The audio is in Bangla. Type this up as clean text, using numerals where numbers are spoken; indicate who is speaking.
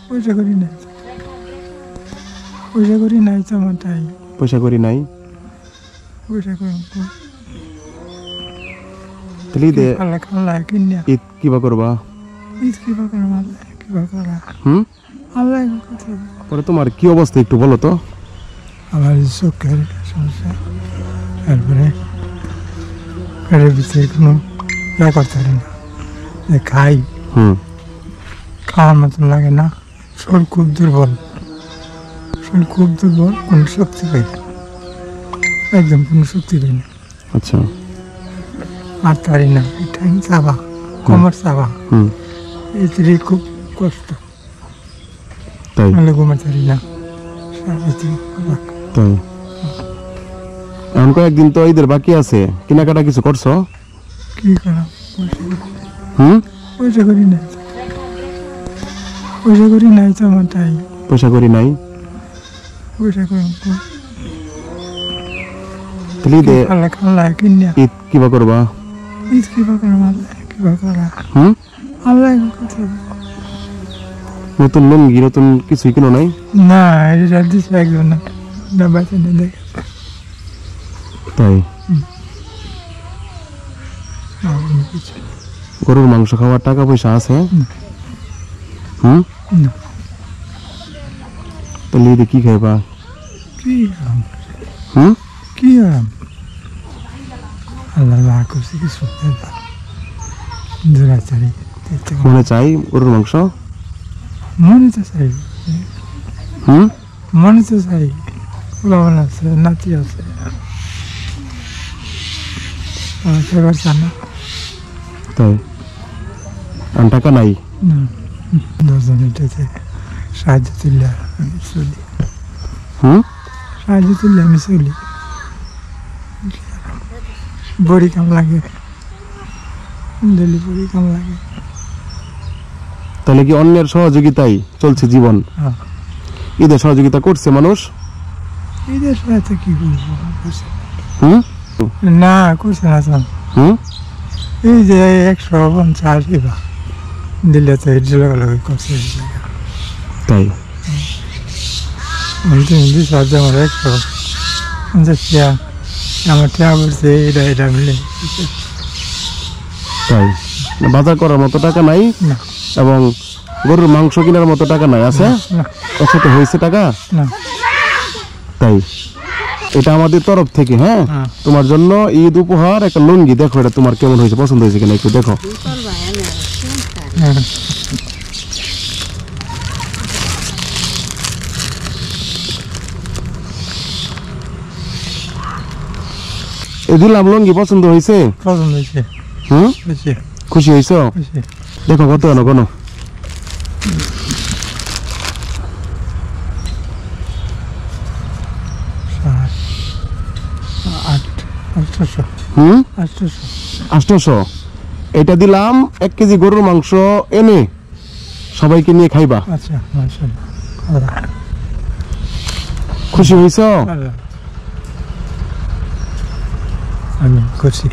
Speaker 1: পয়সা করি নাই, পয়সা করি নাই তো আমার তাই।
Speaker 2: পয়সা করি নাই,
Speaker 1: পয়সা করি
Speaker 2: তাহলে ঈদে ঈদ কিবা করবা?
Speaker 1: ঈদ কিবা করবা, কিবা করা আল্লাহ কথা।
Speaker 2: পরে তোমার কি অবস্থা একটু বলো তো?
Speaker 1: আমার চোখের সমস্যা, তারপরে পেটের ভিতরে কোনো ইয়া করতে পারি না, খাই খাওয়ার মতন লাগে না, শরীর খুব দুর্বল, শরীর খুব দুর্বল, কোনো শক্তি পাই না, একদম কোনো শক্তি পাই না।
Speaker 2: আচ্ছা,
Speaker 1: মারতে পারি না, ঠ্যাং চাবা, কোমর চাবা, এতে খুব কষ্ট,
Speaker 2: তাই
Speaker 1: নাহলে ঘুমাতে পারি না।
Speaker 2: তাই এখন কয়েকদিন তো ঈদের বাকি আছে, কেনাকাটা কিছু করছো?
Speaker 1: কি করা, পয়সা করি নাই, পয়সা করি নাই তো আমার তাই।
Speaker 2: পয়সা করি নাই,
Speaker 1: পয়সা করি
Speaker 2: তাহলে ঈদে ঈদ কিবা করবা?
Speaker 1: ঈদ কিবা করবা, কিবা করা আল্লাহ কথা।
Speaker 2: নতুন লুঙ্গি নতুন কিছুই কিনো নাই?
Speaker 1: না, এটা দিচ্ছে একজন না, বাচ্চা দেখে।
Speaker 2: তাই গরুর মাংস খাওয়ার টাকা পয়সা আছে? তাহলে ঈদে কি খাইবা?
Speaker 1: কি কি আল্লাহ করছে কিছু দূরাচারি
Speaker 2: মনে চাই গরুর মাংস,
Speaker 1: মনে তো চাই, মনে তো চাই, ফুলাবান আছে, নাতি আছে, সেবার জানা।
Speaker 2: তাই আর টাকা নাই?
Speaker 1: না, 10 জনের সাহায্য তুললে আমি চলি, সাহায্য তুললে আমি চলি, বড়ি কাম লাগে, ডেলি বড়ি কাম লাগে।
Speaker 2: তাহলে কি অন্যের সহযোগিতায় চলছে জীবন? ঈদের সহযোগিতা করছে মানুষ?
Speaker 1: ঈদের সাথে কি করবো, না করছে না তো। এই যে 150 দিলে তো লগে করছে,
Speaker 2: তাই
Speaker 1: আমার 150 আমার টাকা বলছে, এটা মিলে।
Speaker 2: তাই বাজার করার মতো টাকা নাই
Speaker 1: না,
Speaker 2: এবং গরুর মাংস কেনার মতো টাকা নাই, আছে একসাথে হয়েছে টাকা?
Speaker 1: না,
Speaker 2: তাই এটা আমাদের তরফ থেকে, হ্যাঁ তোমার জন্য ঈদ উপহার একটা লুঙ্গি। দেখো এটা তোমার কেমন হয়েছে, পছন্দ হয়েছে কিনা একটু দেখো। এই দিলাম লুঙ্গি, পছন্দ হয়েছে?
Speaker 1: পছন্দ হয়েছে,
Speaker 2: খুশি হয়েছ? দেখো কত আনো কোনো। হুম 800। এটা দিলাম 1 কেজি গরুর মাংস এনে সবাইকে নিয়ে খাইবা।
Speaker 1: আচ্ছা,
Speaker 2: খুশি হয়েছ?
Speaker 1: আমি খুশি।